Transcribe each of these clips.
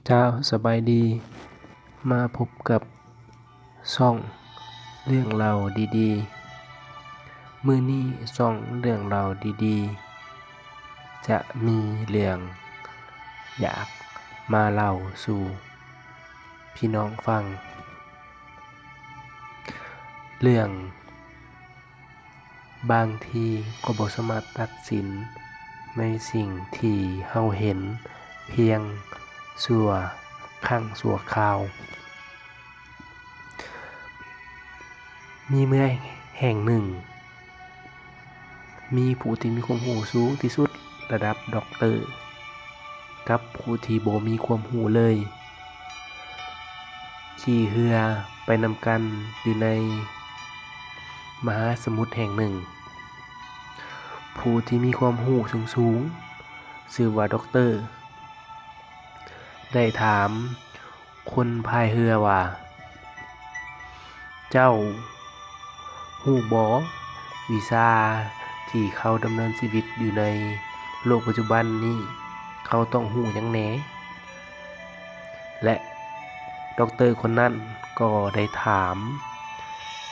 เจ้าสบายดีมาพบกับช่องเรื่องราวดีๆมื้อนี้ช่องเรื่องราวดีๆจะมีเรื่องอยากมาเล่าสู่พี่น้องฟังเรื่องบางทีก็บ่สามารถตัดสินในสิ่งที่เฮาเห็นเพียงชั่วครั้งชั่วคราวมีเมื่อแห่งหนึ่งมีผู้ที่มีความรู้สูงที่สุดระดับด็อกเตอร์กับผู้ที่บ่มีความรู้เลยขี่เรือไปนำกันอยู่ในมหาสมุทรแห่งหนึ่งผู้ที่มีความรู้สูงๆชื่อว่าด็อกเตอร์ได้ถามคนพายเรือว่าเจ้ารู้บ่วิชาที่เขาดำเนินชีวิตอยู่ในโลกปัจจุบันนี้เขาต้องรู้หยังแหน่และด็อกเตอร์คนนั้นก็ได้ถาม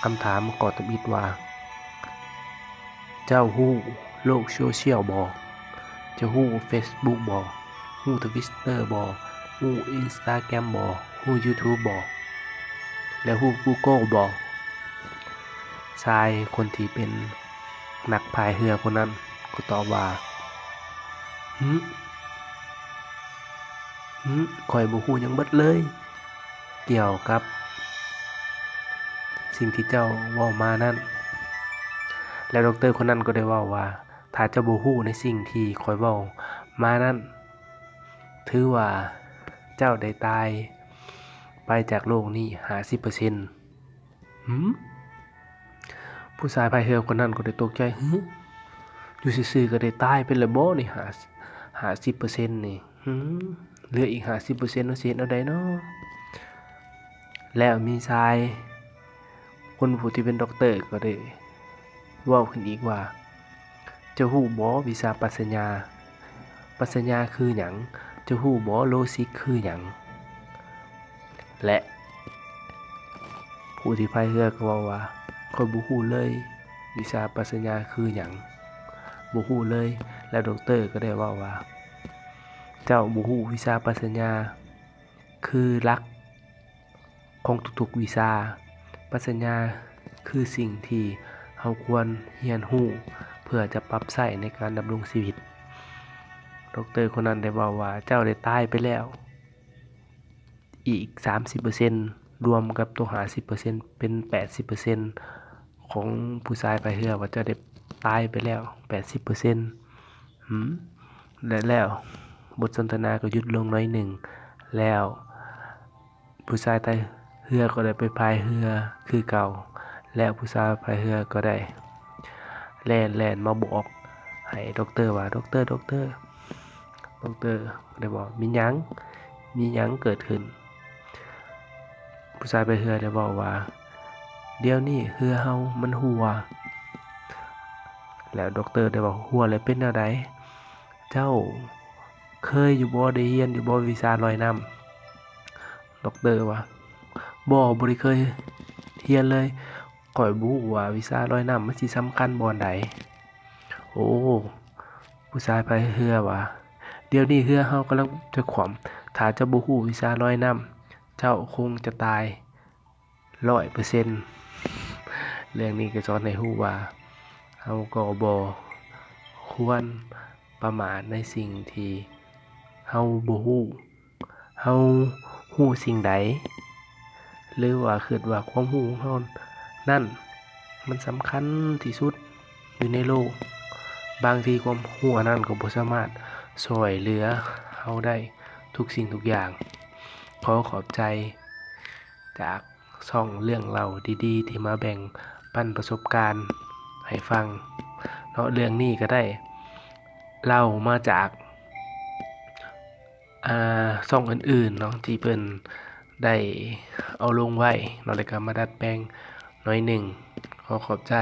คำถามก่อตบิดว่าเจ้ารู้โลกโซเชียลบ่เจ้ารู้ Facebook บ่รู้ Twitter บ่รู้ Instagram บ่รู้ YouTube บ่และรู้ Google บ่ชายคนที่เป็นนักพายเรือคนนั้นก็ตอบว่าข้อยบ่รู้หยังเบิดเลยเกี่ยวกับสิ่งที่เจ้าเว้ามานั้นแล้วดอกเตอร์คนนั้นก็ได้เว้าว่าถ้าเจ้าบ่รู้ในสิ่งที่ข้อยเว้ามานั้นถือว่าเจ้าได้ตายไปจากโลกนี้ 50% ผู้ชายพายเรือคนนั้นก็ได้ตกใจอยู่ซื่อๆก็ได้ตายไปแล้วบ่นี่50% นี่เหลืออีก 50% เนาะสิเฮ็ดแนวใดเนาะแล้วมีชายคนผู้ที่เป็นด็อกเตอร์ก็ได้เว้าขึ้นอีกว่าเจ้ารู้บ่วิชาปรัชญาคือหยังเจ้ารู้บ่โลจิกคือหยังและผู้ที่พายเรือก็เว้าว่าข้อยบ่รู้เลยวิชาปรัชญาคือหยังบ่รู้เลยแล้วด็อกเตอร์ก็ได้เว้าว่าเจ้าบ่รู้วิชาปรัชญาคือหลักของทุกๆวิชาปรัชญาคือสิ่งที่เฮาควรเรียนรู้เพื่อจะปรับใช้ในการดำรงชีวิตด็อกเตอร์คนนั้นได้เว้าว่าเจ้าได้ตายไปแล้วอีก 30% รวมกับตัว 50% เป็น 80% ของผู้ชายพายเรือว่าเจ้าได้ตายไปแล้ว 80% และแล้วบทสนทนาก็หยุดลงน้อยหนึ่งแล้วผู้ชายพายเรือก็ได้ไปพายเรือคือเก่าแล้วผู้ชายพายเรือก็ได้แล่นมาบอกให้ด็อกเตอร์ว่าด็อกเตอร์ได้บอกมีหยังเกิดขึ้นผู้ชายพายเรือได้บอกว่าเดี๋ยวนี้เรือเฮามันรั่วแล้วด็อกเตอร์ได้บอกรั่วแล้วเป็นแนวใดเจ้าเคยอยู่บ่ได้เรียนอยู่บ่วิชาลอยน้ำด็อกเตอร์ว่าบ่ได้เคยเรียนเลยข้อยบ่รู้ว่าวิชาลอยน้ำมันสิสำคัญบ่อนใดโอ้ผู้ชายพายเรือว่าเดี๋ยวนี้เรือเฮากำลังจะคว่ำถ้าเจ้าบ่รู้วิชาลอยน้ำเจ้าคงจะตาย 100% เรื่องนี้ก็สอนให้รู้ว่าเฮาก็บ่ควรประมาทในสิ่งที่เฮาบ่รู้เฮารู้สิ่งใดหรือว่าคิดว่าความรู้ของเฮานั้นมันสำคัญที่สุดอยู่ในโลกบางทีความรู้อันนั้นก็บ่สามารถช่วยเหลือเฮาได้ทุกสิ่งทุกอย่างขอขอบใจจากช่องเรื่องเล่าดีๆที่มาแบ่งปันประสบการณ์ให้ฟังเนาะเรื่องนี้ก็ได้เล่ามาจากช่องอื่นๆเนาะที่เพิ่นได้เอาลงไว้เนาะแล้วก็มาดัดแปลงหน่อยหนึ่งขอขอบใจ